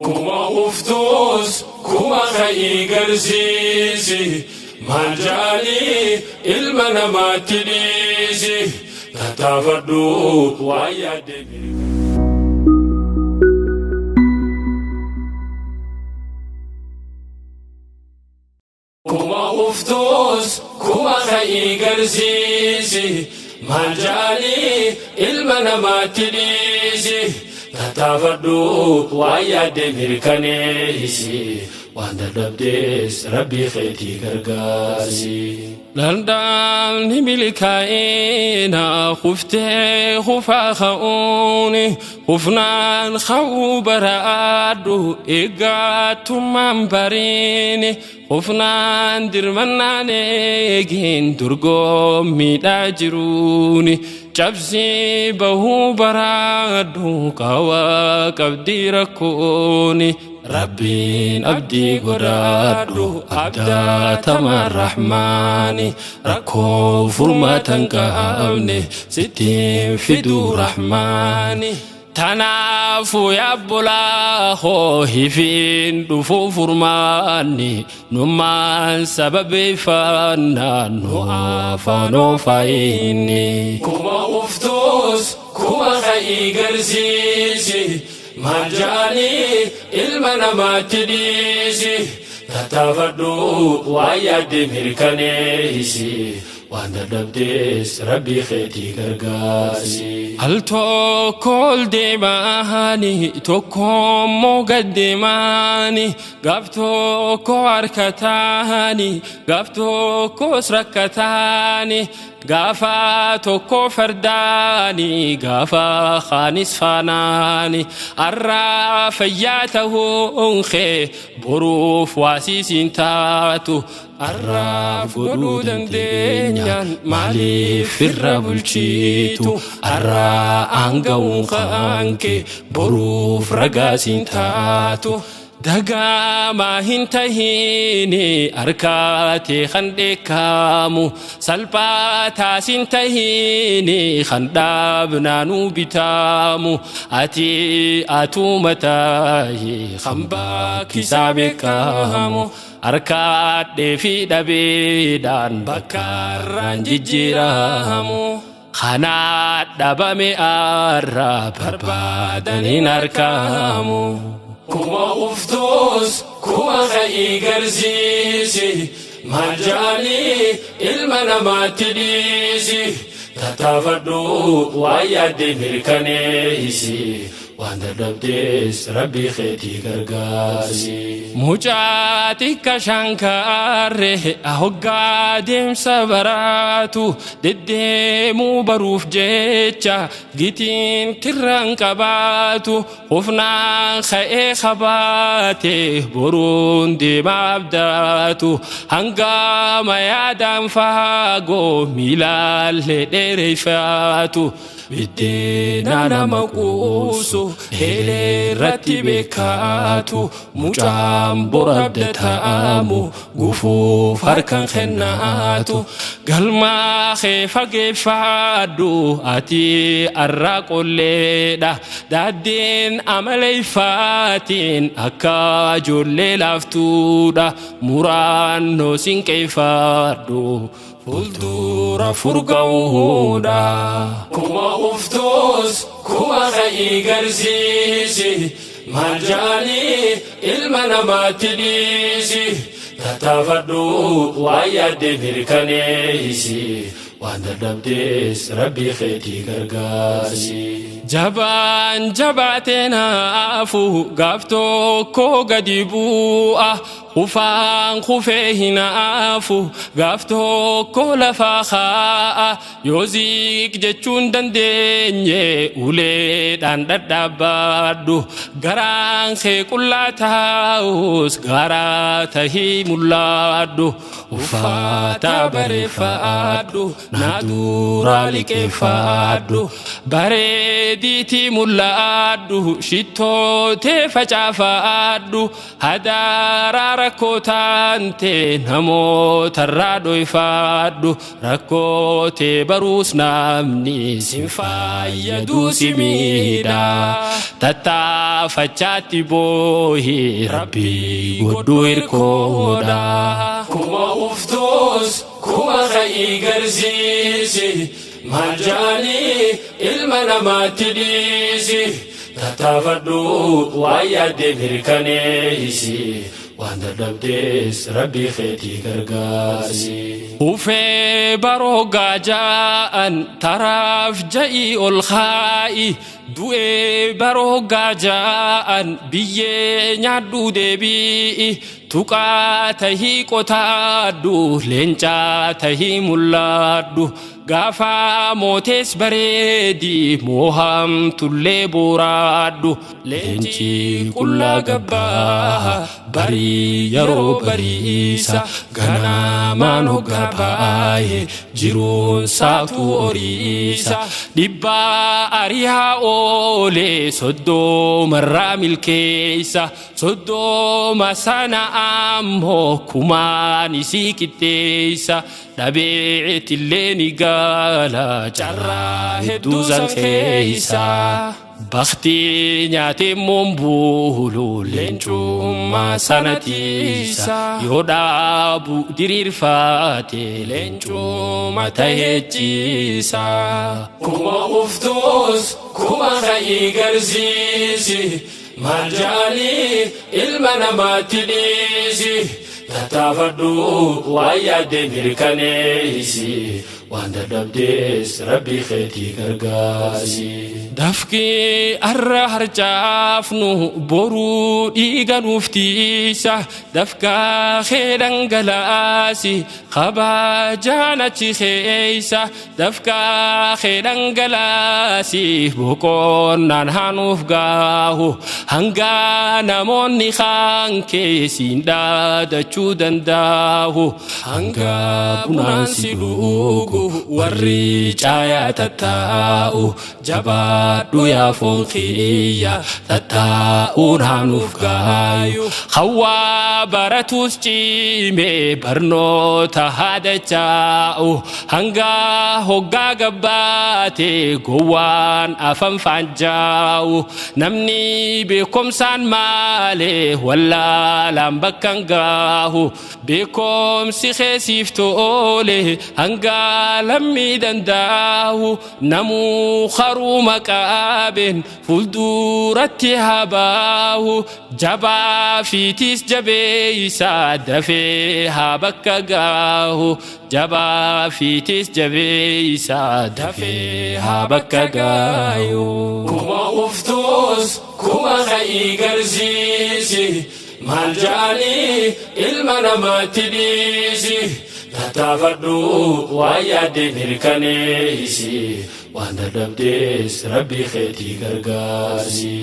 كما أفتوس كما خي قرسيسي ما جالي المنا ما تليسي تتفردو ويا دبي كما أفتوس كما خي قرسيسي ما جالي المنا ما تليسي تتفردو ويا دبي كنيسي وأنا دبدس ربي خيتي غرغاسي لندن نملكاينا خفتي خفا خوني خفنان خوبرادو إيغاتو مامبريني خفنان درمناني جين درغو ميداجروني جبسي بهو برادو قوا قبدي ركوني ربين أبدي قرادو أبدا تما الرحمن ركو فرما تنقامني ستين فدو رحماني تنافو يا بلا خوهي فين دفو فرماني نمان سبب فانا نوافانو فايني كما أفتوس كما خي قرسيسي ما جاني المنا ما تديسي تتفردو ويا دمير كنيسي وانا دبدس ربي خيتي غرغاسي هل توكل دماني توكم مقدماني غفتوكو أركتاني غفتوكو سركتاني غافا توكو فرداني غافا خانس فاناني الرافياته انخي بروف واسيسين تاتو الراف قدودن دينيان مالي في الرابلشيتو الرا انقاون خانكي بروف رقاسين تاتو دغا ما هنتهيني أركاتي خندكامو سلباتا سنتهيني خندابنا نوبتامو أتي أتو متاهي خمباكي سابكامو أركات دي في دبيدان بكاران جيجيرامو خانات دبامي أرى بربادن أركامو كما أفتوس كما خي قرسيسي ما جاني المنا ما تليسي تتفردو ويا دمير كنيسي وانا دبدس ربي خيتي غرغاسي موجاتي كشانكاره اهوغا ديم سبراتو دديمو بروف جيتشا جيتين كران كباتو خفنا خي خباتي بروندي مابداتو هنگا ما يادم فاغو ميلال ديريفاتو بدينا نمقوسو هيلي رتبكاتو مجام بردتامو غفو فركن خناتو قلما خيفا قفادو اتي الرقل ليدا دادين عملي فاتين اكا جولي لافتودا مرانو سين كيفادو فلدورا فرقودا كما أفتوس كما خي قرسيسي ما جاني المنا ما تليسي تتفردو ويا دمير كنيسي وانا دبدس ربي خيتي غرغاسي جبان جباتنا أفو غافتو كو غديبوآ خفان خفيهنا أفو غافتو كو لفاخاء يوزيك جتشون دنديني وليد عندد دابادو غران خي كلا تاوس غارا تهي مولادو وفاتا برفادو نادورا لكفادو بريديتي مولادو شتو تفجافادو هدارا rakkootante namoota irraa dhoyfaadhu rakkoote baruus namni sin fayyadu si miidha tattaafachaatti boohi rabbii godhuu hirkooda kuma uftoos kuma ka'ii garsiisi maal jaanii ilma namaatti dhiisi tattaafadhu waan yaadde mirkaneessi waan dadhabdees rabbii keetii gargaarsi ufee baroogaa ja'an taraaf ja'ii ol kaa'i du'ee baroogaa ja'an biyyee nyaadhuu deebi'i tuqaa tahii qotaadhu leencaa tahii mul'aadhu gaafa mootees bareedi moohamtullee boraadhu leenci qullaa gabbaa barii yeroo bariisa ganamaan hoggaa baay'ee jiruun saatu oriisa dhibbaa ariyaa oolee soddomarraa milkeessa soddoma sana ammoo kumaan isii qixxeessa dhabeetillee ni gaala carraa hedduu san keessa bakti nyaate mombulu leencummaa sanatiisa yoo dhaabu diriirfaate leencummaa taheechisa kuma uftoos kuma ka'ii garsiisi maal jaanii ilma namaatti dhiisi tattaafadhu waan yaadde mirkaneessi waan dadhabdees rabbii keetii gargaarsi dafqii arra harcaafnu boruu dhiiga nuuf tiisa dafqaa kee dhangalaasi kabajaan achi keeysa dafqaa kee dhangalaasi boqonnaan hanuuf gaahu hanga namoonni kaan keessiin dhaadachuu danda'u hanga bunaan si dhugu warri caayaa tattaa'u jabaadhu yaa foon kiyya tattaa'uun hanuuf gaayu hawaa baratus ciime barnoota haadacha'u hanga hoggaa gabbaate gowwaan afan faanjaa'u namni beekomsaan malee wallaalaan bakkan gaahu beekomsi keessiif toole hanga lammi danda'u namuu kharuu maqaaben fulduratti habaahu jabaa fiitis jabeeysa dafee haa bakka gaahu jabaa fiitis jabeeysa dafee haa bakka gaayu kuma uftoos kuma ka'ii garsiisi maal jaanii ilma namaatti dhiisi tattaafadhu waan yaadde mirkaneessi waan dadhabdees rabbii keetii gargaarsi